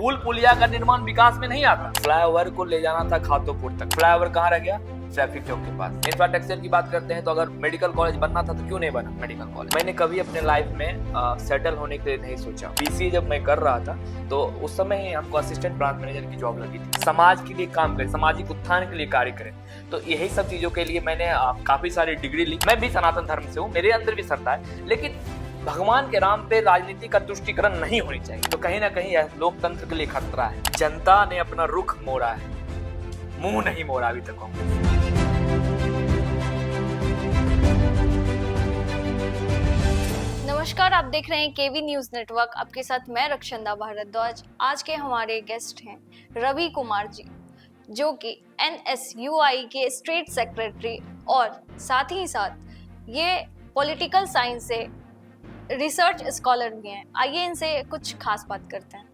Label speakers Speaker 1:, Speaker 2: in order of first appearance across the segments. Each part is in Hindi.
Speaker 1: पुल पुलिया का निर्माण विकास में नहीं आता। फ्लाईओवर को ले जाना था खातोपुर तक, फ्लाईओवर कहाँ रह गया? ट्रैफिक चौक के पास। इंफ्रास्ट्रक्चर की बात करते हैं तो अगर मेडिकल कॉलेज बनना था तो क्यों नहीं बना मेडिकल कॉलेज? मैंने कभी अपने लाइफ में सेटल होने के लिए नहीं सोचा। बीसीए जब मैं कर रहा था तो उस समय ही हमको असिस्टेंट ब्रांच मैनेजर की जॉब लगी थी। समाज के लिए काम करें, सामाजिक उत्थान के लिए कार्य करें, तो यही सब चीजों के लिए मैंने काफी सारी डिग्री ली। मैं भी सनातन धर्म से हूँ, मेरे अंदर भी श्रद्धा है, लेकिन भगवान के नाम पे राजनीति का तुष्टीकरण नहीं होनी चाहिए। तो कहीं ना कहीं यह लोकतंत्र के लिए खतरा है। जनता ने अपना रुख मोड़ा है, मुंह नहीं मोड़ा अभी तक कांग्रेस।
Speaker 2: नमस्कार, आप देख रहे हैं केवी न्यूज नेटवर्क। आपके साथ मैं रक्षंदा भारद्वाज। आज के हमारे गेस्ट हैं रवि कुमार जी, जो कि NSUI के स्टेट सेक्रेटरी और साथ ही साथ ये पॉलिटिकल साइंस से रिसर्च स्कॉलर भी हैं। आइए इनसे कुछ खास बात करते हैं।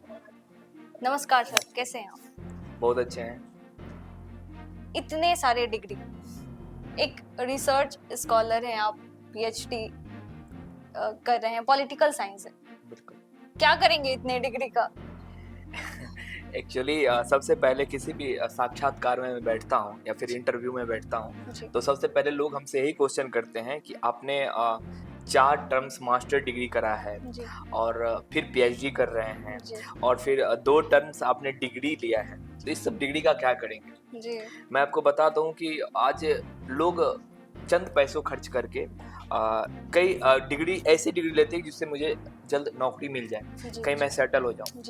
Speaker 2: नमस्कार सर, कैसे हैं आप?
Speaker 1: बहुत अच्छे हैं।
Speaker 2: इतने सारे डिग्री, एक रिसर्च स्कॉलर हैं आप, PhD कर रहे हैं पॉलिटिकल साइंस से।
Speaker 1: बिल्कुल।
Speaker 2: क्या करेंगे इतने डिग्री का?
Speaker 1: एक्चुअली सबसे पहले किसी भी साक्षात्कार में मैं बैठता हूँ या फिर इंटरव्यू में बैठता हूँ तो सबसे पहले लोग हमसे यही क्वेश्चन करते हैं कि आपने 4 टर्म्स मास्टर डिग्री करा है और फिर PhD कर रहे हैं और फिर 2 टर्म्स आपने डिग्री लिया है, तो इस सब डिग्री का क्या करेंगे?
Speaker 2: जी।
Speaker 1: मैं आपको बताता हूँ कि आज लोग चंद पैसों खर्च करके कई डिग्री ऐसी डिग्री लेते हैं जिससे मुझे जल्द नौकरी मिल जाए, कहीं मैं सेटल हो जाऊँ।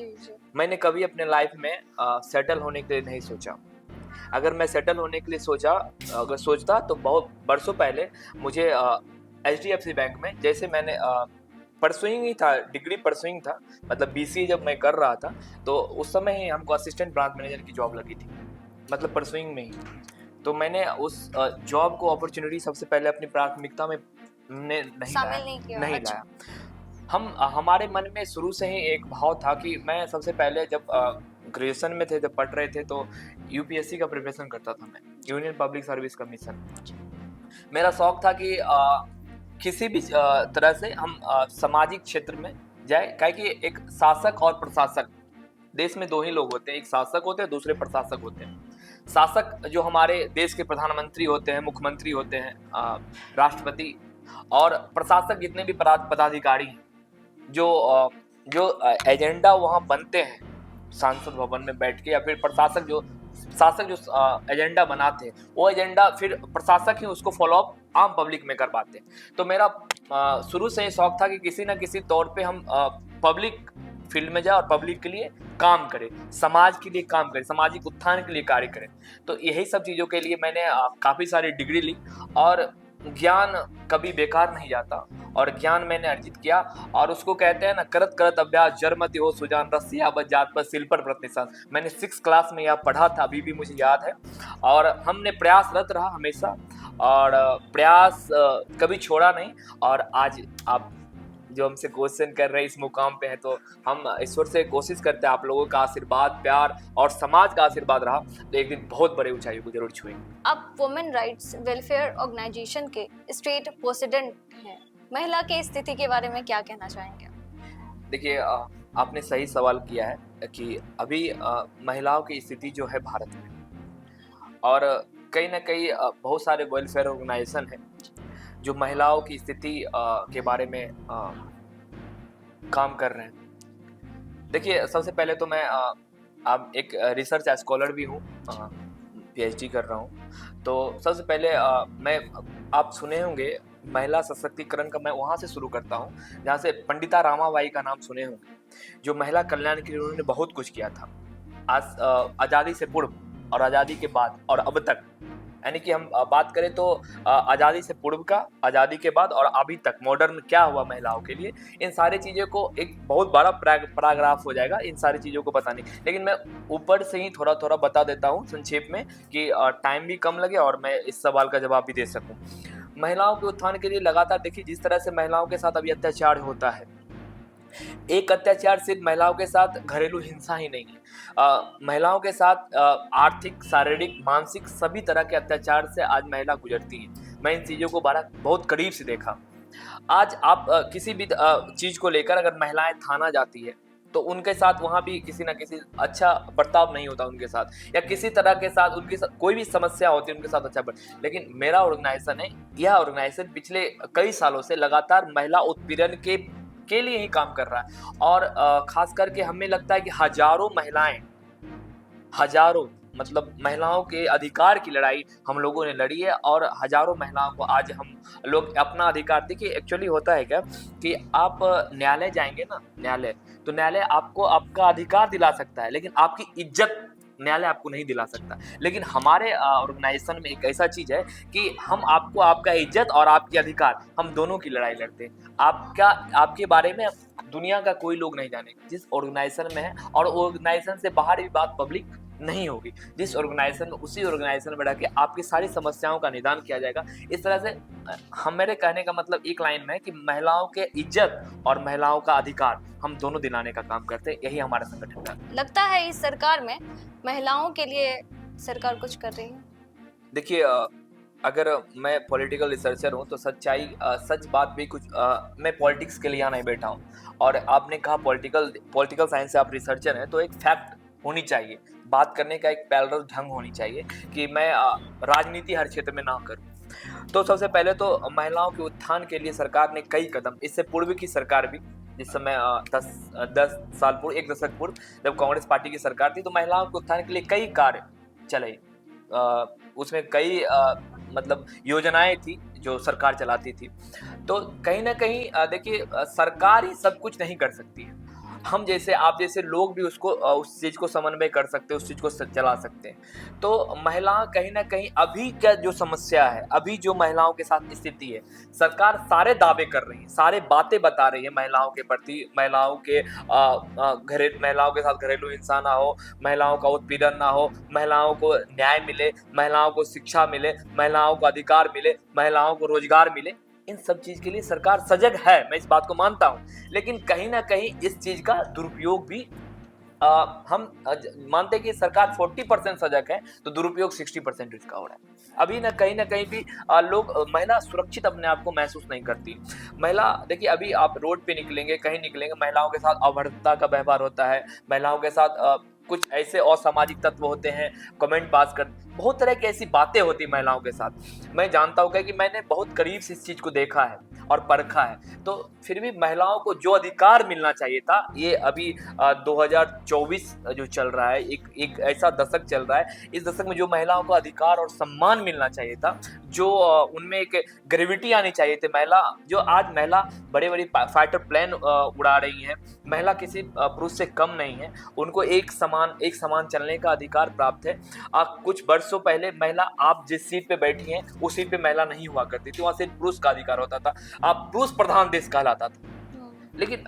Speaker 1: मैंने कभी अपने लाइफ में सेटल होने के लिए नहीं सोचा। अगर मैं सेटल होने के लिए सोचता तो बहुत बरसों पहले मुझे HDFC बैंक में, जैसे मैंने परसुइंग ही था, डिग्री परसुइंग था, मतलब BCA जब मैं कर रहा था तो उस समय ही हमको असिस्टेंट ब्रांच मैनेजर की जॉब लगी थी, मतलब परसुइंग में ही। तो मैंने उस जॉब को अपॉर्चुनिटी सबसे पहले अपनी प्राथमिकता में नहीं लाया। हमारे मन में शुरू से ही एक भाव था कि मैं सबसे पहले जब ग्रेजुएशन में थे, जब पढ़ रहे थे तो UPSC का प्रिपरेशन करता था मैं, यूनियन पब्लिक सर्विस कमीशन। मेरा शौक था कि किसी भी तरह से हम सामाजिक क्षेत्र में जाए, क्या कि एक शासक और प्रशासक, देश में 2 ही लोग होते हैं, एक शासक होते हैं, दूसरे प्रशासक होते हैं। शासक जो हमारे देश के प्रधानमंत्री होते हैं, मुख्यमंत्री होते हैं, राष्ट्रपति, और प्रशासक जितने भी पदाधिकारी हैं, जो एजेंडा वहाँ बनते हैं सांसद भवन में बैठ के, या फिर शासक जो एजेंडा बनाते हैं वो एजेंडा फिर प्रशासक ही उसको फॉलो अप आम पब्लिक में कर पाते हैं। तो मेरा शुरू से ये शौक था कि किसी ना किसी तौर पे हम पब्लिक फील्ड में जाए और पब्लिक के लिए काम करें, समाज के लिए काम करें, सामाजिक उत्थान के लिए कार्य करें। तो यही सब चीज़ों के लिए मैंने काफ़ी सारी डिग्री ली और ज्ञान कभी बेकार नहीं जाता, और ज्ञान मैंने अर्जित किया। और उसको कहते हैं ना, करत करत अभ्यास जरमति हो सुजान रस्सिया बच जात पर सिल पर प्रतिशत। मैंने 6th क्लास में यह पढ़ा था, अभी भी मुझे याद है। और हमने प्रयासरत रहा हमेशा, और प्रयास कभी छोड़ा नहीं। और आज आप जो हमसे क्वेश्चन कर रहे हैं इस मुकाम पे है, तो हम ईश्वर से कोशिश करते हैं आप लोगों का आशीर्वाद, प्यार और समाज का आशीर्वाद रहा तो एक दिन बहुत बड़े ऊंचाइयों को जरूर छुएंगे।
Speaker 2: आप वुमेन राइट्स वेलफेयर ऑर्गेनाइजेशन के स्टेट प्रेसिडेंट हैं। महिला की स्थिति के बारे में क्या कहना चाहेंगे?
Speaker 1: देखिए, आपने सही सवाल किया है कि अभी महिलाओं की स्थिति जो है भारत में, और कहीं ना कहीं बहुत सारे वेलफेयर ऑर्गेनाइजेशन हैं जो महिलाओं की स्थिति के बारे में काम कर रहे हैं। देखिए, सबसे पहले तो मैं अब एक रिसर्च स्कॉलर भी हूँ, PhD कर रहा हूँ। तो सबसे पहले आप सुने होंगे महिला सशक्तिकरण का, मैं वहाँ से शुरू करता हूँ जहाँ से पंडिता रामाबाई का नाम सुने होंगे, जो महिला कल्याण के लिए उन्होंने बहुत कुछ किया था। आज़ादी से पूर्व और आज़ादी के बाद और अब तक, यानी कि हम बात करें तो आज़ादी से पूर्व का, आज़ादी के बाद और अभी तक मॉडर्न क्या हुआ महिलाओं के लिए, इन सारी चीज़ों को एक बहुत बड़ा पैराग्राफ हो जाएगा इन सारी चीज़ों को बताने। लेकिन मैं ऊपर से ही थोड़ा थोड़ा बता देता हूँ संक्षेप में कि टाइम भी कम लगे और मैं इस सवाल का जवाब भी दे सकूँ। महिलाओं के उत्थान के लिए लगातार देखिए, जिस तरह से महिलाओं के साथ अभी अत्याचार होता है, एक अत्याचार सिर्फ महिलाओं के साथ घरेलू हिंसा ही नहीं है, महिलाओं के साथ आर्थिक, शारीरिक, मानसिक सभी तरह के अत्याचार से आज महिला गुजरती है। मैं इन चीज़ों को बहुत करीब से देखा। आज आप किसी भी चीज़ को लेकर अगर महिलाएं थाना जाती है तो उनके साथ वहाँ भी किसी ना किसी अच्छा बर्ताव नहीं होता उनके साथ, या किसी तरह के साथ उनके साथ कोई भी समस्या होती है उनके साथ अच्छा लेकिन मेरा ऑर्गेनाइजेशन है, यह ऑर्गेनाइजेशन पिछले कई सालों से लगातार महिला उत्पीड़न के लिए ही काम कर रहा है। और खास करके हमें लगता है कि हजारों महिलाएं, हजारों मतलब महिलाओं के अधिकार की लड़ाई हम लोगों ने लड़ी है, और हजारों महिलाओं को आज हम लोग अपना अधिकार, देखिए एक्चुअली होता है क्या कि आप न्यायालय जाएंगे ना, न्यायालय, तो न्यायालय आपको आपका अधिकार दिला सकता है, लेकिन आपकी इज्जत न्यायालय आपको नहीं दिला सकता। लेकिन हमारे ऑर्गेनाइजेशन में एक ऐसा चीज है कि हम आपको आपका इज्जत और आपके अधिकार, हम दोनों की लड़ाई लड़ते हैं। आपके बारे में दुनिया का कोई लोग नहीं जानेगा जिस ऑर्गेनाइजेशन में है, और ऑर्गेनाइजेशन से बाहर भी बात पब्लिक नहीं होगी। जिस ऑर्गेनाइजेशन में, उसी ऑर्गेनाइजेशन में रह के आपकी सारी समस्याओं का निदान किया जाएगा। इस तरह से हम, मेरे कहने का मतलब एक लाइन में है कि महिलाओं के इज्जत और महिलाओं का अधिकार हम दोनों दिलाने का काम करते हैं, यही हमारा संगठन का।
Speaker 2: लगता है इस सरकार में महिलाओं के लिए सरकार कुछ कर रही है?
Speaker 1: देखिए, अगर मैं पॉलिटिकल रिसर्चर हूँ तो सच बात भी कुछ, मैं पॉलिटिक्स के लिए यहाँ नहीं बैठा हूँ। और आपने कहा पॉलिटिकल साइंस से आप रिसर्चर हैं, तो एक फैक्ट होनी चाहिए, बात करने का एक पैरेलल ढंग होनी चाहिए कि मैं राजनीति हर क्षेत्र में ना करूँ। तो सबसे पहले तो महिलाओं के उत्थान के लिए सरकार ने कई कदम, इससे पूर्व की सरकार भी, जिस समय 10 साल पूर्व, एक दशक पूर्व जब कांग्रेस पार्टी की सरकार थी, तो महिलाओं के उत्थान के लिए कई कार्य चले। उसमें कई मतलब योजनाएं थी जो सरकार चलाती थी। तो कहीं ना कहीं देखिए, सरकार ही सब कुछ नहीं कर सकती है, हम जैसे, आप जैसे लोग भी उसको उस चीज को समन्वय कर सकते हैं, उस चीज को चला सकते हैं। तो महिला कहीं ना कहीं अभी का जो समस्या है, अभी जो महिलाओं के साथ स्थिति है, सरकार सारे दावे कर रही है, सारे बातें बता रही है महिलाओं के प्रति, महिलाओं के महिलाओं के साथ घरेलू हिंसा ना हो, महिलाओं का उत्पीड़न ना हो, महिलाओं को न्याय मिले, महिलाओं को शिक्षा मिले, महिलाओं को अधिकार मिले, महिलाओं को रोजगार मिले। इन सब चीज के लिए सरकार सजग है, मैं इस बात को मानता हूं, लेकिन कहीं ना कहीं इस चीज का दुरुपयोग भी हम मानते हैं कि सरकार 40% सजग है, तो दुरुपयोग 60% इसका हो रहा है। अभी ना कहीं भी लोग, महिला सुरक्षित अपने आप को महसूस नहीं करती। महिला, देखिए अभी आप रोड पे निकलेंगे, कहीं निकलेंगे, महिलाओं के साथ अभद्रता का व्यवहार होता है, महिलाओं के साथ कुछ ऐसे असामाजिक तत्व होते हैं, कमेंट पास कर, बहुत तरह की ऐसी बातें होती महिलाओं के साथ। मैं जानता हूँ कि मैंने बहुत करीब से इस चीज को देखा है और परखा है। तो फिर भी महिलाओं को जो अधिकार मिलना चाहिए था, ये अभी 2024 जो चल रहा है, एक ऐसा दशक चल रहा है, इस दशक में जो महिलाओं को अधिकार और सम्मान मिलना चाहिए था, जो उनमें एक ग्रेविटी आनी चाहिए थी, जो आज महिला बड़े बड़े फाइटर प्लेन उड़ा रही है, महिला किसी पुरुष से कम नहीं है, उनको एक समान चलने का अधिकार प्राप्त है। कुछ वर्षों पहले महिला, आप जिस सीट पे बैठी हैं उस सीट पे महिला नहीं हुआ करती थी, वहां सिर्फ पुरुष का अधिकार होता था, आप पुरुष प्रधान देश कहलाता था। लेकिन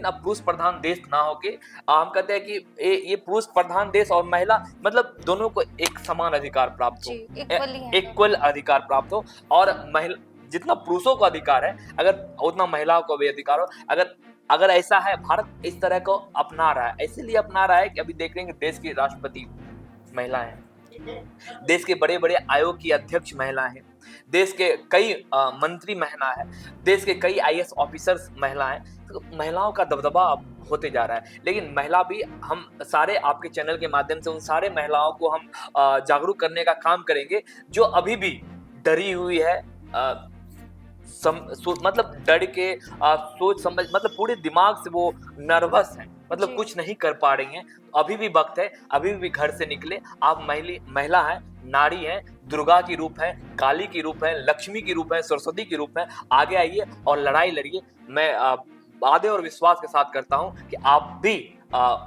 Speaker 1: अब पुरुष प्रधान देश ना होके हम कहते हैं कि ये पुरुष प्रधान देश और महिला, मतलब दोनों को एक समान अधिकार प्राप्त हो, इक्वल अधिकार प्राप्त हो, और महिला जितना पुरुषों को अधिकार है, अगर उतना महिलाओं को भी अधिकार हो। अगर ऐसा है, भारत इस तरह को अपना रहा है, इसीलिए अपना रहा है कि अभी देख रहे हैं देश की राष्ट्रपति महिला है, देश के बड़े बड़े आयोग की अध्यक्ष महिला है, देश के कई मंत्री महिला है, देश के कई आईएएस ऑफिसर्स महिला है। तो महिलाओं का दबदबा होते जा रहा है। लेकिन महिला भी, हम सारे आपके चैनल के माध्यम से उन सारे महिलाओं को हम जागरूक करने का काम करेंगे जो अभी भी डरी हुई है, मतलब डर के सोच समझ, मतलब पूरे दिमाग से वो नर्वस है, मतलब कुछ नहीं कर पा रही हैं। अभी भी वक्त है, अभी भी घर से निकले। आप महिला है, नारी है, दुर्गा की रूप है, काली की रूप है, लक्ष्मी की रूप है, सरस्वती की रूप है। आगे आइए और लड़ाई लड़िए। मैं वादे और विश्वास के साथ करता हूं कि आप भी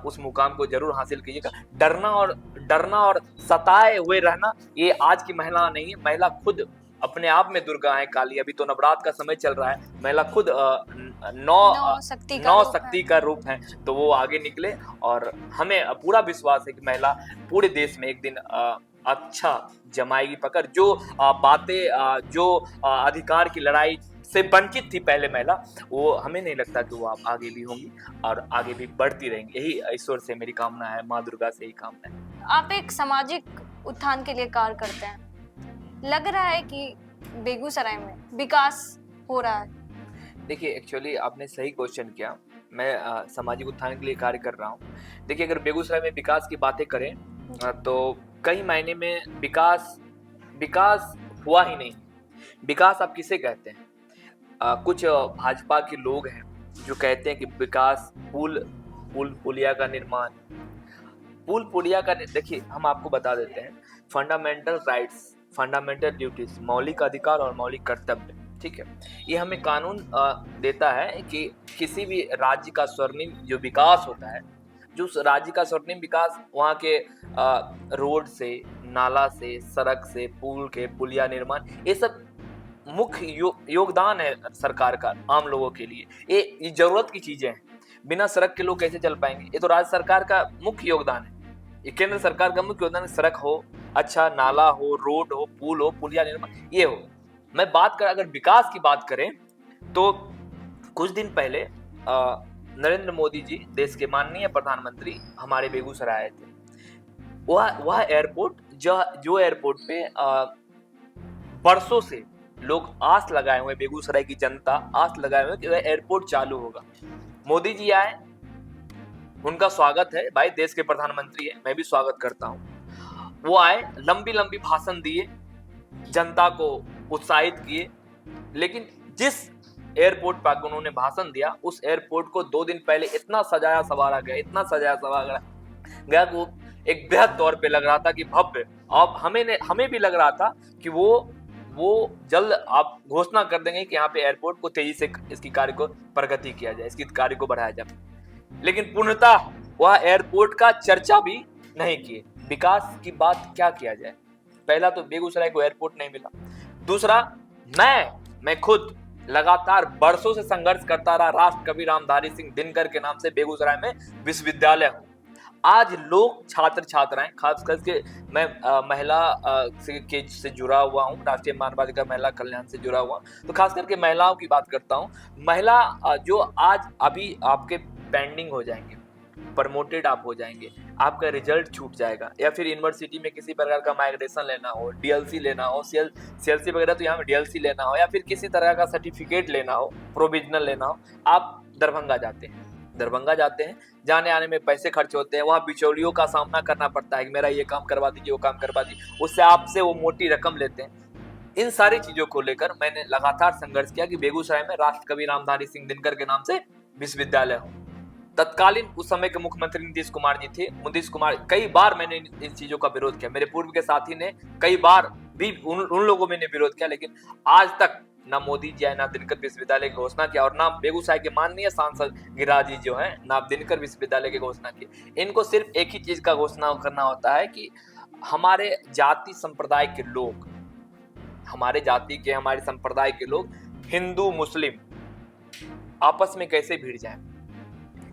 Speaker 1: उस मुकाम को जरूर हासिल कीजिएगा। डरना और सताए हुए रहना, ये आज की महिला नहीं है। महिला खुद अपने आप में दुर्गा है, काली। अभी तो नवरात्र का समय चल रहा है, महिला खुद नौ शक्ति का रूप है। तो वो आगे निकले और हमें पूरा विश्वास है कि महिला पूरे देश में एक दिन अच्छा जमाएगी पकड़। जो बातें, जो अधिकार की लड़ाई से वंचित थी पहले महिला, वो हमें नहीं लगता कि वो आप आगे भी होंगी और आगे भी बढ़ती रहेंगी। यही ईश्वर से मेरी कामना है, माँ दुर्गा से ही कामना है।
Speaker 2: आप एक सामाजिक उत्थान के लिए कार्य करते हैं, लग रहा है कि बेगूसराय में विकास हो रहा है?
Speaker 1: देखिए, एक्चुअली आपने सही क्वेश्चन किया। मैं सामाजिक उत्थान के लिए कार्य कर रहा हूँ। देखिए, अगर बेगूसराय में विकास की बातें करें तो कई मायने में विकास विकास हुआ ही नहीं। विकास आप किसे कहते हैं? कुछ भाजपा के लोग हैं जो कहते हैं कि विकास पुल पुलिया का निर्माण, देखिए, हम आपको बता देते हैं, फंडामेंटल राइट्स, फंडामेंटल ड्यूटीज, मौलिक अधिकार और मौलिक कर्तव्य, ठीक है, ये हमें कानून देता है कि किसी भी राज्य का स्वर्णिम जो विकास होता है, जो उस राज्य का स्वर्णिम विकास वहाँ के रोड से, नाला से, सड़क से, पुल के पुलिया निर्माण, ये सब मुख्य योगदान है सरकार का आम लोगों के लिए। ये जरूरत की चीजें हैं। बिना सड़क के लोग कैसे चल पाएंगे? ये तो राज्य सरकार का मुख्य योगदान है। ये केंद्र सरकार का मुख्य योगदान है, सड़क हो, अच्छा नाला हो, रोड हो, पुल हो, पुलिया निर्माण, ये हो। मैं अगर विकास की बात करें तो कुछ दिन पहले नरेंद्र मोदी जी, देश के माननीय प्रधानमंत्री, हमारे बेगूसराय आए थे। वह एयरपोर्ट जो एयरपोर्ट पे बरसों से लोग आस लगाए हुए, बेगूसराय की जनता आस लगाए हुए कि वह एयरपोर्ट चालू होगा। मोदी जी आए, उनका स्वागत है, भाई देश के प्रधानमंत्री है, मैं भी स्वागत करता हूँ। वो आए, लंबी लंबी भाषण दिए, जनता को उत्साहित किए, लेकिन जिस एयरपोर्ट पर उन्होंने भाषण दिया, उस एयरपोर्ट को 2 दिन पहले इतना सजाया सवारा गया कि वो एक बृहद तौर पे लग रहा था कि भव्य। अब हमें भी लग रहा था कि वो जल्द आप घोषणा कर देंगे कि यहाँ पे एयरपोर्ट को तेजी से इसकी कार्य को प्रगति किया जाए, इसकी कार्य को बढ़ाया जाए। लेकिन पूर्णतः वह एयरपोर्ट का चर्चा भी नहीं किए। विकास की बात क्या किया जाए? पहला तो बेगूसराय को एयरपोर्ट नहीं मिला। दूसरा, मैं खुद लगातार बरसों से संघर्ष करता रहा। राष्ट्र कवि रामधारी सिंह दिनकर के नाम से बेगूसराय में विश्वविद्यालय हूँ। आज लोग छात्र छात्राएं, खास करके मैं महिला से जुड़ा हुआ हूँ, राष्ट्रीय मानवाधिकार महिला कल्याण से जुड़ा हुआ, तो खास करके महिलाओं की बात करता हूँ। महिला जो आज अभी आपके पेंडिंग हो जाएंगे, प्रमोटेड आप हो जाएंगे, आपका रिजल्ट छूट जाएगा, या फिर यूनिवर्सिटी में किसी प्रकार का माइग्रेशन लेना हो, डीएलसी लेना हो, सीएलसी वगैरह, तो यहाँ में डीएलसी लेना हो, या फिर किसी तरह का सर्टिफिकेट लेना हो, प्रोविजनल लेना हो, आप दरभंगा जाते हैं। जाने आने में पैसे खर्च होते हैं, वहाँ बिचौलियों का सामना करना पड़ता है कि मेरा ये काम करवा दीजिए, वो काम करवा दीजिए, उससे आपसे वो मोटी रकम लेते हैं। इन सारी चीजों को लेकर मैंने लगातार संघर्ष किया कि बेगूसराय में राष्ट्र कवि रामधारी सिंह दिनकर के नाम से विश्वविद्यालय हो। तत्कालीन उस समय के मुख्यमंत्री नीतीश कुमार जी थे। नीतीश कुमार, कई बार मैंने इन चीजों का विरोध किया, मेरे पूर्व के साथी ने कई बार भी उन लोगों में विरोध किया, लेकिन आज तक ना मोदी जी आए, ना दिनकर विश्वविद्यालय की घोषणा किया, और ना बेगूसराय के माननीय सांसद गिरिराज जी जो हैं, ना दिनकर विश्वविद्यालय की घोषणा की। इनको सिर्फ एक ही चीज का घोषणा करना होता है कि हमारे जाति संप्रदाय के लोग, हमारे संप्रदाय के लोग, हिंदू मुस्लिम आपस में कैसे भिड़ जाए।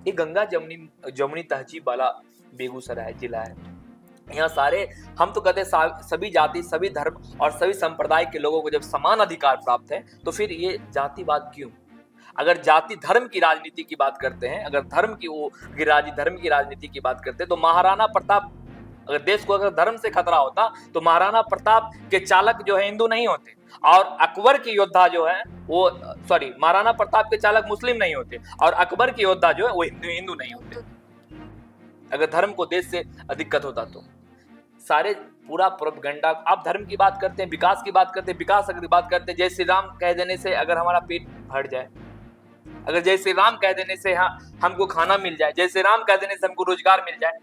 Speaker 1: ये गंगा जमुनी तहजीब वाला बेगूसराय जिला है। यहाँ सारे, हम तो कहते हैं सभी जाति, सभी धर्म और सभी संप्रदाय के लोगों को जब समान अधिकार प्राप्त है, तो फिर ये जातिवाद क्यों? अगर जाति धर्म की राजनीति की बात करते हैं, अगर धर्म की राजनीति की बात करते हैं, तो महाराणा प्रताप, अगर देश को अगर धर्म से खतरा होता तो महाराणा प्रताप के चालक जो है हिंदू नहीं होते, और अकबर के योद्धा जो है वो, महाराणा प्रताप के चालक मुस्लिम नहीं होते, और अकबर के योद्धा जो है वो हिंदू नहीं होते। अगर धर्म को देश से दिक्कत होता तो सारे पूरा प्रोपगेंडा। आप धर्म की बात करते हैं, विकास की बात करते हैं, जय श्री राम कह देने से अगर हमारा पेट भर जाए, अगर जय श्री राम कह देने से हमको खाना मिल जाए, जय श्री राम कह देने से हमको रोजगार मिल जाए,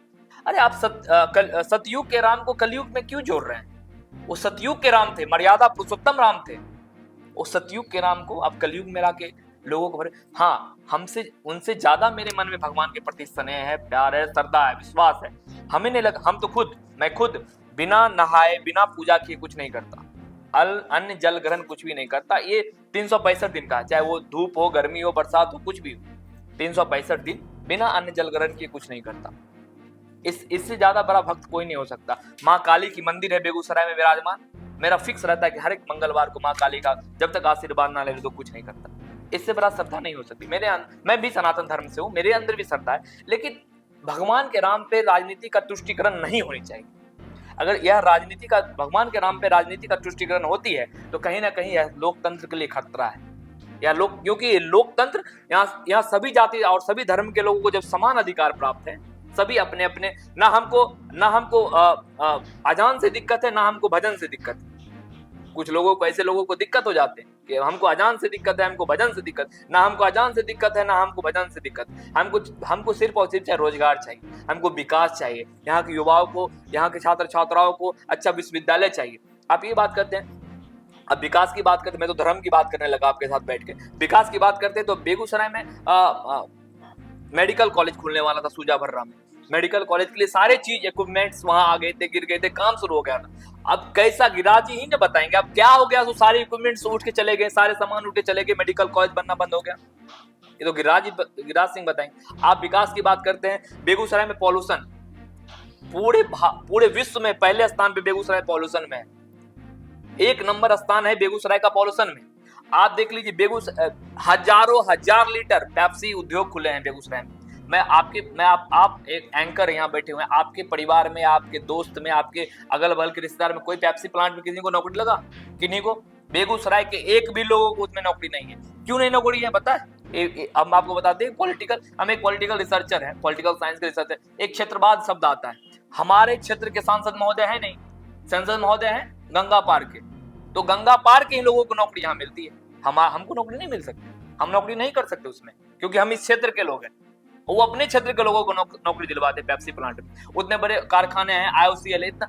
Speaker 1: अरे आप सतयुग के राम को कलयुग में क्यों जोड़ रहे हैं? वो सतयुग के राम थे, मर्यादा पुरुषोत्तम राम थे। वो सतयुग के राम को आप कलयुग में लाके लोगों को भरे। हाँ, उनसे ज्यादा मेरे मन में भगवान के प्रति स्नेह है, प्यार है, श्रद्धा है, विश्वास है। हमें नहीं लगा, मैं खुद बिना नहाए, बिना पूजा किए कुछ नहीं करता, अन्न जल ग्रहण कुछ भी नहीं करता। ये 365 दिन का, चाहे वो धूप हो, गर्मी हो, बरसात हो, कुछ भी हो, 365 दिन बिना अन्न जल ग्रहण किए कुछ नहीं करता। इससे ज्यादा बड़ा भक्त कोई नहीं हो सकता। माँ काली की मंदिर है बेगूसराय में विराजमान, मेरा फिक्स रहता है कि हर एक मंगलवार को माँ काली का जब तक आशीर्वाद ना ले तो कुछ नहीं करता। इससे बड़ा श्रद्धा नहीं हो सकती। मैं भी सनातन धर्म से हूँ, मेरे अंदर भी श्रद्धा है, लेकिन भगवान के नाम पे राजनीति का तुष्टीकरण नहीं होनी चाहिए। अगर यह भगवान के नाम पे राजनीति का तुष्टीकरण होती है तो कहीं ना कहीं यह लोकतंत्र के लिए खतरा है। या लोग, क्योंकि लोकतंत्र यहाँ सभी जाति और सभी धर्म के लोगों को जब समान अधिकार प्राप्त है, सभी अपने अपने, ना हमको अजान से दिक्कत है, ना हमको भजन से दिक्कत है। कुछ लोगों को, ऐसे लोगों को दिक्कत हो जाते हैं कि हमको अजान से दिक्कत है, हमको भजन से दिक्कत, ना हमको अजान से दिक्कत है, ना हमको भजन से दिक्कत। हमको सिर्फ और सिर्फ रोजगार चाहिए, हमको विकास चाहिए, यहाँ के युवाओं को, यहाँ के छात्र छात्राओं को अच्छा विश्वविद्यालय चाहिए। आप ये बात करते हैं, अब विकास की बात करते, मैं तो धर्म की बात करने लगा आपके साथ बैठ के। विकास की बात करते हैं तो बेगूसराय में मेडिकल कॉलेज खुलने वाला था, सूजा भर्रा में। मेडिकल कॉलेज के लिए सारे चीज इक्विपमेंट्स वहां आ गए थे, गिर गए थे, काम शुरू हो गया था। अब कैसा गिरा जी ही न बताएंगे, अब क्या हो गया, तो सारे इक्विपमेंट्स उठ के चले गए, सारे सामान उठ के चले गए, मेडिकल कॉलेज बनना बंद हो गया। ये तो गिरिराज सिंह बताएंगे। आप विकास की बात करते हैं, बेगूसराय में पॉल्यूशन पूरे विश्व में पहले स्थान पे बेगूसराय पॉल्यूशन में है। 1 नंबर स्थान है बेगूसराय का पॉल्यूशन में। आप देख लीजिए, हजारों हजार लीटर पेप्सी उद्योग खुले हैं बेगूसराय में। आप एक एंकर यहाँ बैठे हुए हैं, आपके परिवार में, आपके दोस्त में, आपके अगल बगल के रिश्तेदार में कोई पेप्सी प्लांट में किसी को नौकरी लगा? किन्हीं को? बेगूसराय के एक भी लोगों को उसमें नौकरी नहीं है। क्यों नहीं नौकरी है पता है? हम आपको बताते हैं, हम एक पॉलिटिकल रिसर्चर है, पॉलिटिकल साइंस के रिसर्चर। एक क्षेत्रवाद शब्द आता है, हमारे क्षेत्र के सांसद महोदय है नहीं, संसद महोदय है गंगा पार के, तो गंगा पार के ही लोगों को नौकरी यहाँ मिलती है। हमको नौकरी नहीं मिल सकती, हम नौकरी नहीं कर सकते उसमें, क्योंकि हम इस क्षेत्र के लोग हैं। वो अपने क्षेत्र के लोगों को नौकरी दिलवाते पेप्सी प्लांट में। उतने बड़े कारखाने हैं, IOCL, इतना।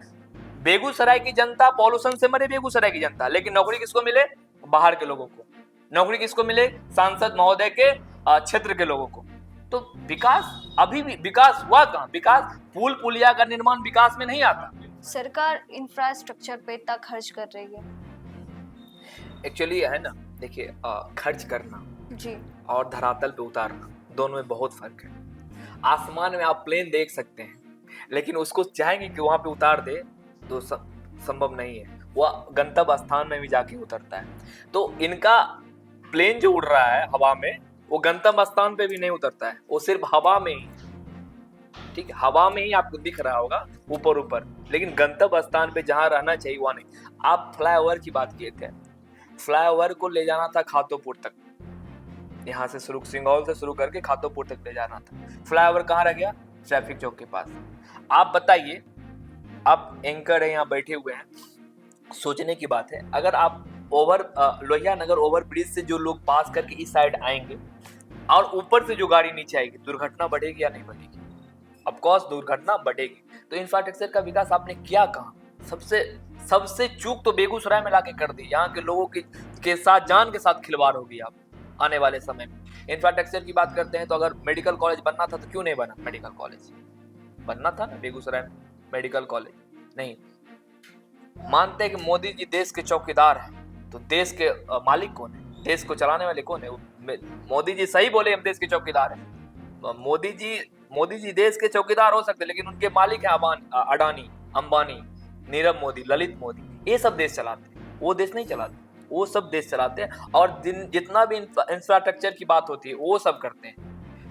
Speaker 1: बेगूसराय की जनता पॉल्यूशन से मरे, बेगूसराय की जनता, लेकिन नौकरी किसको मिले? बाहर के लोगों को। नौकरी किसको मिले? सांसद महोदय के क्षेत्र के लोगों को। तो विकास, अभी भी विकास हुआ कहाँ? विकास, पुल पुलिया का निर्माण विकास में नहीं आता।
Speaker 2: सरकार इंफ्रास्ट्रक्चर पे इतना खर्च कर रही है।
Speaker 1: एक्चुअली है ना, देखिए, खर्च करना
Speaker 2: जी
Speaker 1: और धरातल पे उतारना दोनों में बहुत फर्क है। आसमान में आप प्लेन देख सकते हैं, लेकिन उसको चाहेंगे कि वहां पे उतार दे तो संभव नहीं है। वह गंतव्य स्थान में भी जाके उतरता है। तो इनका प्लेन जो उड़ रहा है हवा में, वो गंतव्य स्थान पे भी नहीं उतरता है, वो सिर्फ हवा में ही, ठीक है, हवा में ही आपको दिख रहा होगा ऊपर, लेकिन गंतव्य स्थान पे जहां रहना चाहिए वहां नहीं। आप फ्लाईओवर की बात किए थे, फ्लाईओवर को ले जाना था खातोपुर तक, यहाँ से सिंगौल से शुरू करके खातोपुर तक ले जाना था। फ्लाईओवर कहाँ रह गया? ट्रैफिक चौक के पास। आप बताइए, आप एंकर है यहाँ बैठे हुए हैं, सोचने की बात है, अगर आप लोहिया नगर ओवर ब्रिज से जो लोग पास करके इस साइड आएंगे और ऊपर से जो गाड़ी नीचे आएगी, दुर्घटना बढ़ेगी या नहीं बढ़ेगी? ऑफ कोर्स दुर्घटना बढ़ेगी। तो इंफ्रास्ट्रक्चर का विकास आपने किया कहाँ? सबसे चूक तो बेगूसराय में लाके कर दी। यहाँ के लोगों के साथ, जान के साथ खिलवाड़ होगी आप आने वाले समय में। इंफ्रास्ट्रक्चर की बात करते हैं तो अगर मेडिकल कॉलेज बनना था तो क्यों नहीं बना? मेडिकल कॉलेज बनना था ना बेगूसराय में, मेडिकल कॉलेज नहीं। मानते हैं कि मोदी जी देश के चौकीदार हैं, तो देश के मालिक कौन है? देश को चलाने वाले कौन है? मोदी जी सही बोले, हम देश के चौकीदार हैं। मोदी जी देश के चौकीदार हो सकते, लेकिन उनके मालिक है अडानी, अंबानी, नीरव मोदी, ललित मोदी, ये सब देश चलाते हैं। वो देश नहीं चलाते, वो सब देश चलाते हैं। और जितना भी इंफ्रास्ट्रक्चर की बात होती है वो सब करते हैं।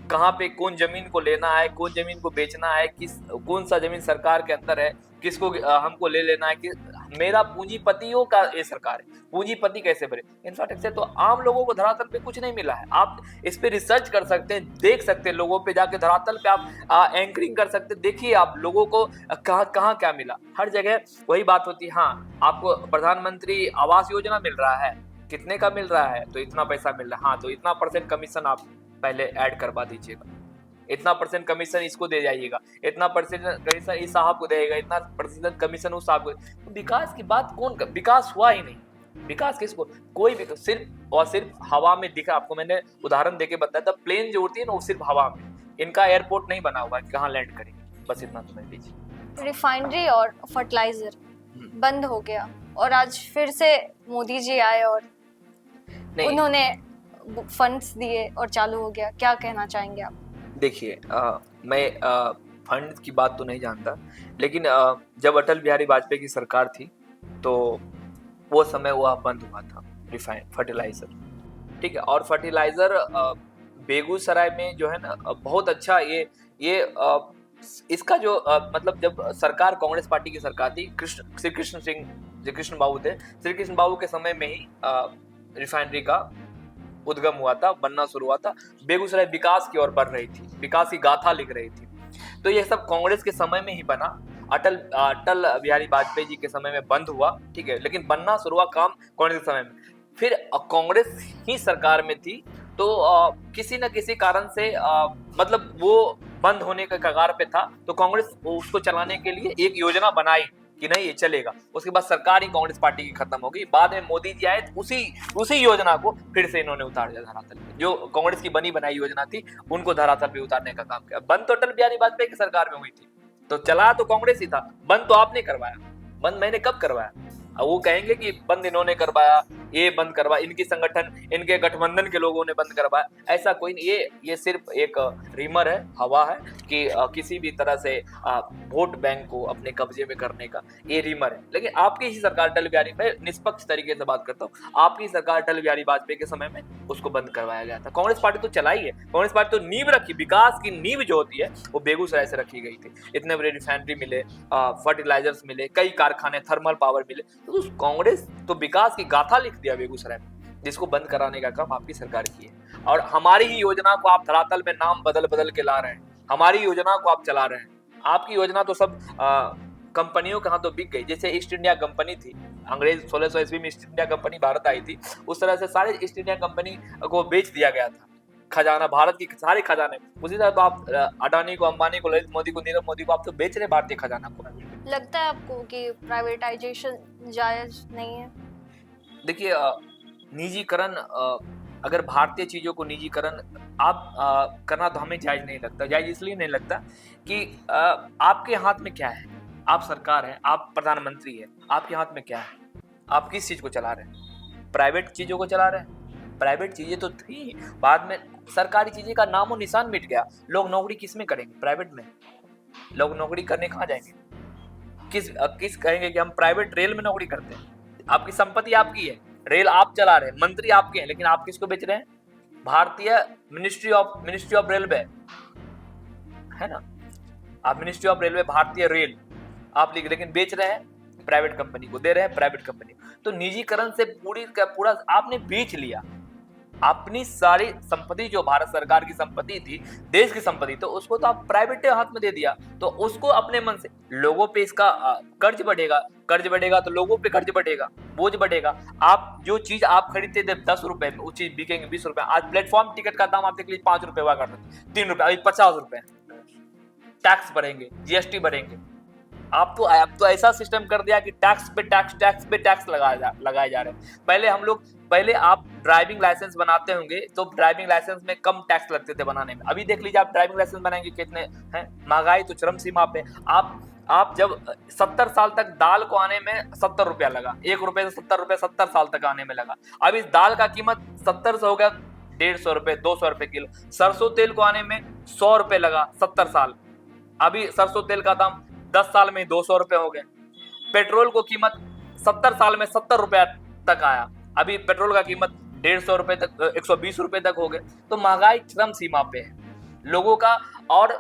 Speaker 1: कहाँ पे कौन जमीन को लेना है, कौन जमीन को बेचना है, कौन सा जमीन सरकार के अंदर है, किसको हमको ले लेना है, कि मेरा पूंजीपतियों का ये सरकार है। पूंजीपति कैसे बने? इंफ्रास्ट्रक्चर तो आम लोगों को धरातल पे कुछ नहीं मिला है। आप इस पे रिसर्च कर सकते हैं, देख सकते हैं, लोगों पे जाके धरातल पे आप एंकरिंग कर सकते हैं। देखिए आप लोगों को कहाँ क्या मिला। हर जगह वही बात होती है। हाँ, आपको प्रधानमंत्री आवास योजना मिल रहा है, कितने का मिल रहा है? तो इतना पैसा मिल रहा है। हाँ, तो इतना % कमीशन आप पहले ऐड करवा दीजिएगा, इतना % कमीशन इसको दे जाइएगा, इतना % कमीशन इस साहब को देगा, इतना % कमीशन उस साहब को। तो विकास की बात विकास हुआ ही नहीं। विकास किसको? कोई भी सिर्फ और सिर्फ हवा में दिखा। आपको मैंने उदाहरण देके बताया था, प्लेन जो उड़ती है ना वो सिर्फ हवा में, इनका एयरपोर्ट नहीं बना हुआ है कहाँ लैंड करेंगे। बस इतना समझ लीजिए।
Speaker 2: रिफाइनरी और फर्टिलाइजर बंद हो गया और आज फिर से मोदी जी आए और उन्होंने फंड्स दिए और चालू हो गया। क्या कहना चाहेंगे आप?
Speaker 1: देखिए, मैं फंड की बात तो नहीं जानता, लेकिन जब अटल बिहारी वाजपेयी की सरकार थी तो वो समय वह बंद हुआ था फर्टिलाइजर, ठीक है। और फर्टिलाइजर बेगूसराय में जो है ना बहुत अच्छा, ये इसका जो मतलब जब सरकार कांग्रेस पार्टी की सरकार थी, श्री कृष्ण बाबू थे, श्री कृष्ण बाबू के समय में ही रिफाइनरी का उद्गम हुआ था, बनना शुरू हुआ था। बेगूसराय विकास की ओर बढ़ रही थी, विकास की गाथा लिख रही थी। तो ये सब कांग्रेस के समय में ही बना, अटल बिहारी वाजपेयी जी के समय में बंद हुआ, ठीक है, लेकिन बनना शुरू हुआ काम कांग्रेस के समय में। फिर कांग्रेस ही सरकार में थी, तो किसी न किसी कारण से मतलब वो बंद होने के कगार पे था, तो कांग्रेस उसको चलाने के लिए एक योजना बनाई कि नहीं ये चलेगा। उसके बाद सरकार ही कांग्रेस पार्टी की खत्म हो गई। बाद में मोदी जी आए, उसी योजना को फिर से इन्होंने उतार दिया धरातल पे। जो कांग्रेस की बनी बनाई योजना थी उनको धरातल पे उतारने का काम किया। बंद तो अटल बिहारी वाजपेयी की सरकार में हुई थी, तो चला तो कांग्रेस ही था, बंद तो आपने करवाया। बंद मैंने कब करवाया? अब वो कहेंगे कि बंद इन्होंने करवाया, ये बंद करवाया, इनकी संगठन, इनके गठबंधन के लोगों ने बंद करवाया। ऐसा कोई नहीं, ये सिर्फ एक रीमर है, हवा है कि किसी भी तरह से वोट बैंक को अपने कब्जे में करने का ये रीमर है। लेकिन आपकी ही सरकार अटल बिहारी, मैं निष्पक्ष तरीके से बात करता हूँ, आपकी सरकार अटल बिहारी वाजपेयी के समय में उसको बंद करवाया गया था। कांग्रेस पार्टी तो चलाई है, कांग्रेस पार्टी तो नींव रखी, विकास की नींव जो होती है वो बेगूसराय से रखी गई थी। इतने बड़े रिफाइनरी मिले, फर्टिलाइजर्स मिले, कई कारखाने, थर्मल पावर मिले, तो कांग्रेस तो विकास की गाथा लिख दिया बेगूसराय में, जिसको बंद कराने का काम आपकी सरकार की है। और हमारी ही योजना को आप धरातल में नाम बदल बदल के ला रहे हैं, हमारी योजना को आप चला रहे हैं। आपकी योजना तो सब कंपनियों के हाथों बिक गई। जैसे ईस्ट इंडिया कंपनी थी, अंग्रेज 1600 ईस्वी में ईस्ट इंडिया कंपनी भारत आई थी, उस तरह से सारे ईस्ट इंडिया कंपनी को बेच दिया गया था, खजाना, भारत की सारे खजाने। उसी तरह तो आप अडानी को, अंबानी को, ललित मोदी को, नीरव मोदी को आप तो बेच रहे भारतीय खजाना को।
Speaker 2: लगता है आपको कि प्राइवेटाइजेशन जायज नहीं है?
Speaker 1: देखिए, निजीकरण, अगर भारतीय चीजों को निजीकरण आप करना तो हमें जायज नहीं लगता। जायज इसलिए नहीं लगता कि आपके हाथ में क्या है? आप सरकार है, आप प्रधानमंत्री है, आपके हाथ में क्या है? आप किस चीज को चला रहे हैं? प्राइवेट चीजों को चला रहे हैं। प्राइवेट चीजें तो थी, बाद में सरकारी चीजें का नामो निशान मिट गया। लोग नौकरी किस में करेंगे? प्राइवेट में। लोग नौकरी करने कहाँ जाएंगे? किस कहेंगे कि हम प्राइवेट रेल में नौकरी करते हैं? आपकी संपत्ति आपकी है, रेल आप चला रहे हैं, मंत्री आपके हैं, लेकिन आप किसको बेच रहे हैं? भारतीय मिनिस्ट्री ऑफ रेलवे है ना, आप मिनिस्ट्री ऑफ रेलवे, भारतीय रेल आप लिख, लेकिन बेच रहे हैं प्राइवेट कंपनी को, दे रहे हैं प्राइवेट कंपनी। तो निजीकरण से पूरी का पूरा आपने बेच लिया अपनी सारी संपत्ति, जो भारत सरकार की संपत्ति थी, देश की संपत्ति, तो उसको तो आप प्राइवेट हाथ में दे दिया। तो उसको अपने मन से, लोगों पे इसका कर्ज बढ़ेगा तो लोगों पे कर्ज बढ़ेगा, बोझ बढ़ेगा। आप जो चीज आप खरीदते थे 10 रुपए में, वो चीज बिकेंगे 20 रुपए। आज प्लेटफॉर्म टिकट का दाम आप देख लीजिए 5 रुपए हुआ करता था, 3 रुपए, अभी 50 रुपए। टैक्स बढ़ेंगे, जीएसटी बढ़ेंगे। आप तो ऐसा सिस्टम कर दिया कि टैक्स पे टैक्स लगाए जा रहे हैं। पहले आप ड्राइविंग लाइसेंस बनाते होंगे तो ड्राइविंग लाइसेंस में कम टैक्स लगते थे बनाने में। अभी देख लीजिए, आप ड्राइविंग लाइसेंस बनाएंगे कितने हैं, महंगाई तो चरम सीमा पे। आप जब 70 साल तक दाल को आने में 70 रुपया लगा, 1 रुपए से 70 रुपए 70 साल तक आने में लगा। अब इस दाल का कीमत 70 से हो गया 150 रुपए, 200 रुपए किलो। सरसों तेल को आने में 100 रुपए लगा 70 साल, अभी सरसों तेल का दाम 10 साल में 200 रुपए हो गए। पेट्रोल को कीमत 70 साल में 70 रुपया तक आया, अभी पेट्रोल का कीमत 150 रुपए तक, 120 रुपए तक हो गए। तो महंगाई चरम सीमा पे है लोगों का। और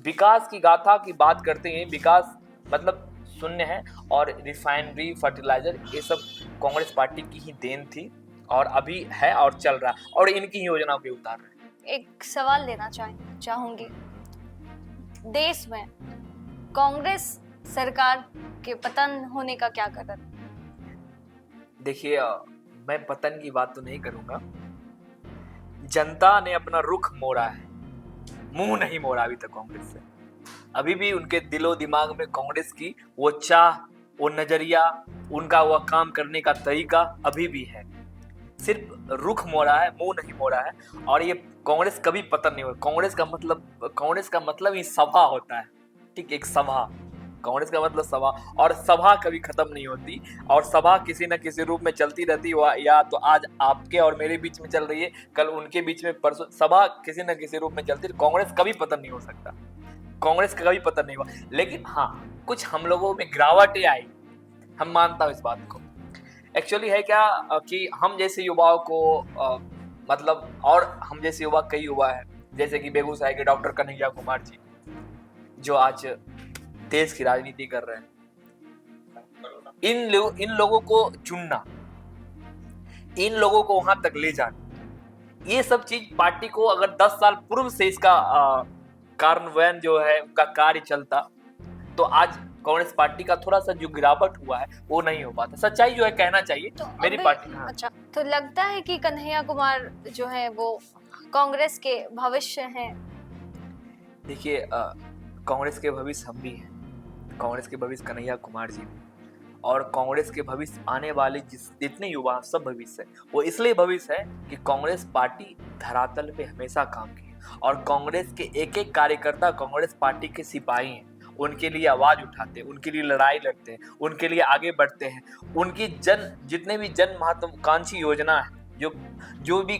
Speaker 1: विकास की गाथा की बात करते हैं, विकास मतलब शून्य है। और रिफाइनरी, फर्टिलाइजर, ये सब कांग्रेस पार्टी की ही देन थी और अभी है और चल रहा है, और इनकी ही योजना पे उतार रहे हैं।
Speaker 2: एक सवाल लेना चाहूंगी, देश में कांग्रेस सरकार के पतन होने का क्या कारण?
Speaker 1: देखिए, मैं पतन की बात तो नहीं करूंगा। जनता ने अपना रुख मोड़ा है, मुंह नहीं मोड़ा अभी तक कांग्रेस से। अभी भी उनके दिलो दिमाग में कांग्रेस की वो चाह, वो नजरिया, उनका वो काम करने का तरीका अभी भी है। सिर्फ रुख मोड़ा है, मुंह नहीं मोड़ा है। और ये कांग्रेस कभी पतन नहीं होगा। कांग्रेस का मतलब ही सभा होता है, ठीक, एक सभा। कांग्रेस का मतलब सभा, और सभा कभी खत्म नहीं होती, और सभा किसी न किसी रूप में चलती रहती है। या तो आज आपके और मेरे बीच में चल रही है, कल उनके बीच में, परसों, सभा किसी न किसी रूप में चलती है। कांग्रेस कभी पतन नहीं हो सकता, कांग्रेस का कभी पतन नहीं हुआ। लेकिन हाँ, कुछ हम लोगों में गिरावटें आई, हम मानता हूँ इस बात को। एक्चुअली है क्या कि हम जैसे युवाओं को मतलब, और हम जैसे युवा, कई युवा है, जैसे कि बेगूसराय के डॉक्टर कन्हैया कुमार जी, जो आज देश की राजनीति कर रहे हैं। इन लोगों को चुनना, इन लोगों को वहां तक ले जाना, ये सब चीज पार्टी को अगर 10 साल पूर्व से इसका कार्यान्वयन जो है उनका कार्य चलता तो आज कांग्रेस पार्टी का थोड़ा सा जो गिरावट हुआ है वो नहीं हो पाता। सच्चाई जो है कहना चाहिए
Speaker 2: तो
Speaker 1: मेरी पार्टी। हाँ।
Speaker 2: अच्छा, तो लगता है कि कन्हैया कुमार जो है वो कांग्रेस के भविष्य हैं।
Speaker 1: देखिए कांग्रेस के भविष्य हम भी हैं, कांग्रेस के भविष्य कन्हैया कुमार जी भी, और कांग्रेस के भविष्य आने वाले जितने युवा सब भविष्य है वो इसलिए भविष्य है कि कांग्रेस पार्टी धरातल पे हमेशा काम की है और कांग्रेस के एक एक कार्यकर्ता कांग्रेस पार्टी के सिपाही हैं। उनके लिए आवाज उठाते हैं, उनके लिए लड़ाई लड़ते हैं, उनके लिए आगे बढ़ते हैं। उनकी जितने भी जन महत्वाकांक्षी योजना है, जो भी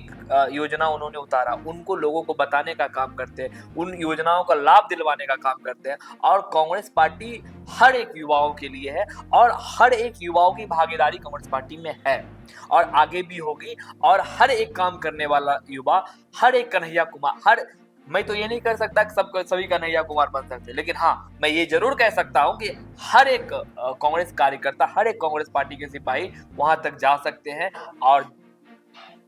Speaker 1: योजना उन्होंने उतारा उनको लोगों को बताने का काम करते हैं, उन योजनाओं का लाभ दिलवाने का काम करते हैं। और कांग्रेस पार्टी हर एक युवाओं के लिए है और हर एक युवाओं की भागीदारी कांग्रेस पार्टी में है और आगे भी होगी। और हर एक काम करने वाला युवा, हर एक कन्हैया कुमार, मैं तो ये नहीं कर सकता कि सभी कन्हैया कुमार बन सकते, लेकिन हाँ मैं ये जरूर कह सकता हूँ कि हर एक कांग्रेस कार्यकर्ता, हर एक कांग्रेस पार्टी के सिपाही वहां तक जा सकते हैं और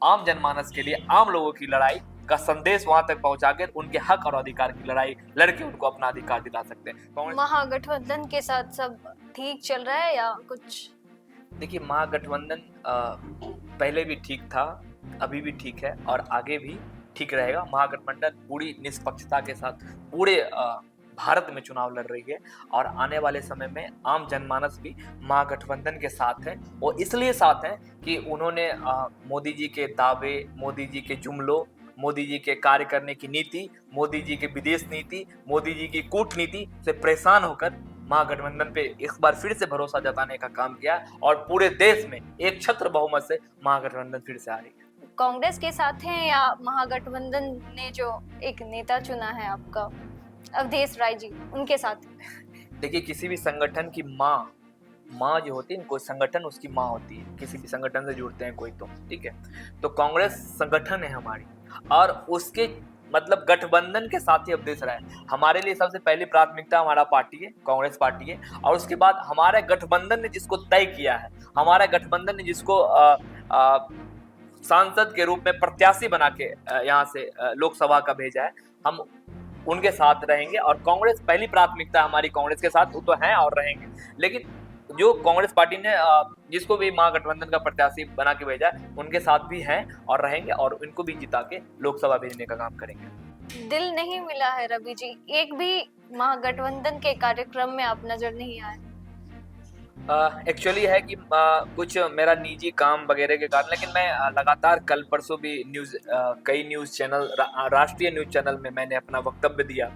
Speaker 1: आम जनमानस के लिए, आम लोगों की लड़ाई का संदेश वहां तक पहुंचाकर उनके हक और अधिकार की लड़ाई लड़के उनको अपना अधिकार दिला सकते हैं।
Speaker 2: महागठबंधन के साथ सब ठीक चल रहा है या कुछ?
Speaker 1: देखिए महागठबंधन पहले भी ठीक था, अभी भी ठीक है और आगे भी ठीक रहेगा। महागठबंधन पूरी निष्पक्षता के साथ पूरे भारत में चुनाव लड़ रही है और आने वाले समय में आम जनमानस भी महागठबंधन के साथ है। वो इसलिए साथ है कि उन्होंने मोदी जी के दावे, मोदी जी के जुमलों, मोदी जी के कार्य करने की नीति, मोदी जी के विदेश नीति, मोदी जी की कूटनीति से परेशान होकर महागठबंधन पे इस बार फिर से भरोसा जताने का काम किया और पूरे देश में एक छत्र बहुमत से महागठबंधन फिर से आ रही है।
Speaker 2: कांग्रेस के साथ हैं या महागठबंधन ने जो एक नेता चुना है आपका अवधेश राय जी, उनके साथ?
Speaker 1: देखिए किसी भी संगठन की माँ जो होती है, कोई संगठन उसकी माँ होती है। किसी भी संगठन से जुड़ते हैं कोई, तो ठीक है, तो कांग्रेस संगठन है हमारी और उसके मतलब गठबंधन के साथ ही अवधेश राय हमारे लिए सबसे पहली प्राथमिकता हमारा पार्टी है, कांग्रेस पार्टी है। और उसके बाद हमारे गठबंधन ने जिसको तय किया है, हमारा गठबंधन ने जिसको सांसद के रूप में प्रत्याशी बना के यहाँ से लोकसभा का भेजा है, हम उनके साथ रहेंगे। और कांग्रेस पहली प्राथमिकता हमारी कांग्रेस के साथ, वो तो हैं और रहेंगे। लेकिन जो कांग्रेस पार्टी ने जिसको भी महागठबंधन का प्रत्याशी बना के भेजा है उनके साथ भी हैं और रहेंगे और उनको भी जिता के लोकसभा भेजने का काम करेंगे।
Speaker 2: दिल नहीं मिला है रवि जी, एक भी महागठबंधन के कार्यक्रम में आप नजर नहीं आए?
Speaker 1: एक्चुअली है कि कुछ मेरा निजी काम वगैरह के कारण, लेकिन मैं लगातार कल परसों भी कई न्यूज़ चैनल, राष्ट्रीय न्यूज़ चैनल में मैंने अपना वक्तव्य दिया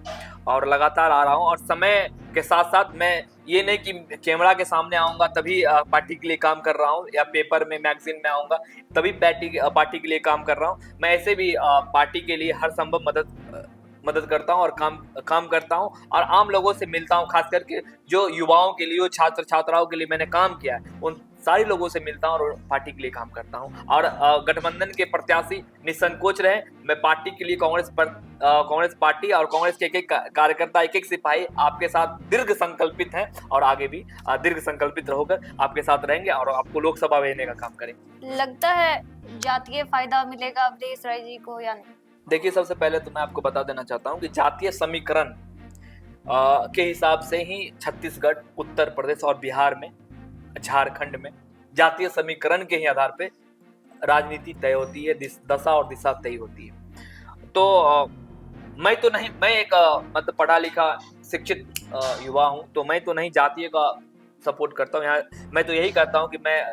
Speaker 1: और लगातार आ रहा हूँ। और समय के साथ साथ मैं ये नहीं कि कैमरा के सामने आऊँगा तभी पार्टी के लिए काम कर रहा हूँ या पेपर में, मैगजीन में आऊँगा तभी पार्टी के लिए काम कर रहा हूँ। मैं ऐसे भी पार्टी के लिए हर संभव मदद करता हूँ और काम करता हूँ और आम लोगों से मिलता हूँ। खास करके जो युवाओं के लिए, छात्र छात्राओं के लिए मैंने काम किया है, उन सारे लोगों से मिलता हूँ और पार्टी के लिए काम करता हूँ। और गठबंधन के प्रत्याशी निसंकोच रहे, मैं पार्टी के लिए कांग्रेस पार्टी और कांग्रेस के एक कार्यकर्ता, एक सिपाही आपके साथ दीर्घ संकल्पित हैं और आगे भी दीर्घ संकल्पित होकर आपके साथ रहेंगे और आपको लोकसभा भेजने का काम करेंगे।
Speaker 2: लगता है जातीय फायदा मिलेगा अवधेश राय जी को या नहीं?
Speaker 1: देखिए सबसे पहले तो मैं आपको बता देना चाहता हूँ कि जातीय समीकरण के हिसाब से ही छत्तीसगढ़, उत्तर प्रदेश और बिहार में, झारखंड में जातीय समीकरण के ही आधार पे राजनीति तय होती है, दशा और दिशा तय होती है। तो मैं एक मतलब पढ़ा लिखा शिक्षित युवा हूँ, तो मैं तो नहीं जातीय का सपोर्ट करता हूँ। यहाँ मैं तो यही कहता हूँ कि मैं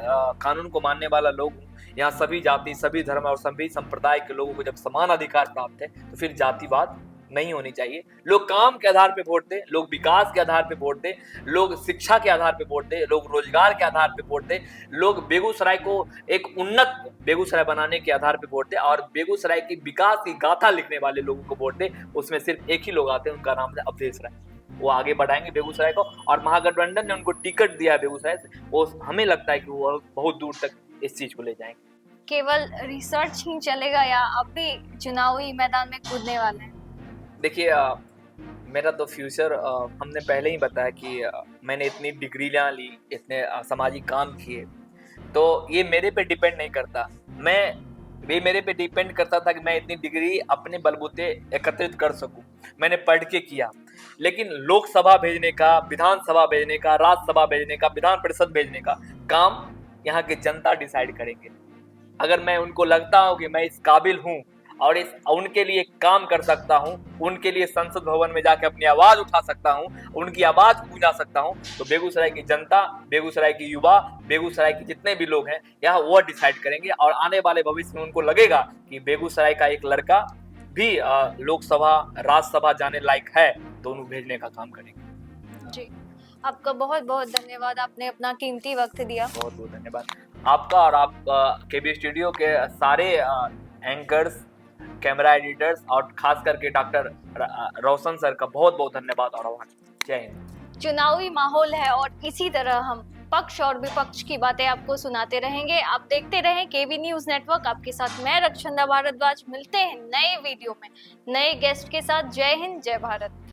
Speaker 1: कानून को मानने वाला लोग हूँ। यहाँ सभी जाति, सभी धर्म और सभी संप्रदाय के लोगों को जब समान अधिकार प्राप्त है तो फिर जातिवाद नहीं होनी चाहिए। लोग काम के आधार पे वोट दे, लोग विकास के आधार पे वोट दे, लोग शिक्षा के आधार पे वोट दे, लोग रोजगार के आधार पे वोट दे, लोग बेगूसराय को एक उन्नत बेगूसराय बनाने के आधार पे वोट दे और बेगूसराय की विकास की गाथा लिखने वाले लोगों को वोट दे। उसमें सिर्फ एक ही लोग आते हैं, उनका नाम है अवधेश राय। वो आगे बढ़ाएंगे बेगूसराय को और महागठबंधन ने उनको टिकट दिया बेगूसराय से, वो हमें लगता है कि वो बहुत दूर तक इस चीज को ले जाएंगे।
Speaker 2: केवल रिसर्च ही चलेगा या आप भी चुनावी मैदान में कूदने वाले हैं?
Speaker 1: देखिए मेरा तो फ्यूचर हमने पहले ही बताया कि मैंने इतनी डिग्रियां ली, इतने सामाजिक काम किए, तो ये मेरे पे डिपेंड नहीं करता। मैं वे मेरे पे डिपेंड करता था कि मैं इतनी डिग्री अपने बलबूते एकत्रित कर सकूं। मैंने पढ़ के किया, लेकिन लोकसभा भेजने का, विधानसभा भेजने का, राज्यसभा भेजने का, विधान परिषद भेजने का काम यहाँ के जनता डिसाइड करेंगे। अगर मैं उनको लगता हूँ कि मैं इस काबिल हूँ और इस उनके लिए काम कर सकता हूँ, उनके लिए संसद भवन में जाके अपनी आवाज उठा सकता हूँ, उनकी आवाज गूंजा सकता हूँ, तो बेगूसराय की जनता, बेगूसराय की युवा, बेगूसराय के जितने भी लोग हैं यहाँ वो डिसाइड करेंगे। और आने वाले भविष्य में उनको लगेगा कि बेगूसराय का एक लड़का भी लोकसभा, राज्यसभा जाने लायक है, तो उन्हें भेजने का काम करेंगे।
Speaker 2: जी, आपका बहुत बहुत धन्यवाद, आपने अपना कीमती वक्त दिया।
Speaker 1: बहुत बहुत धन्यवाद आपका, और आप केबी स्टूडियो के सारे एंकर्स, कैमरा एडिटर्स और खास करके डॉक्टर रोशन सर का बहुत बहुत धन्यवाद और आभार। जय हिंद।
Speaker 2: चुनावी माहौल है और इसी तरह हम पक्ष और विपक्ष की बातें आपको सुनाते रहेंगे। आप देखते रहें केबी न्यूज नेटवर्क। आपके साथ मैं रक्षंदा भारद्वाज। मिलते हैं नए वीडियो में नए गेस्ट के साथ। जय हिंद, जय भारत।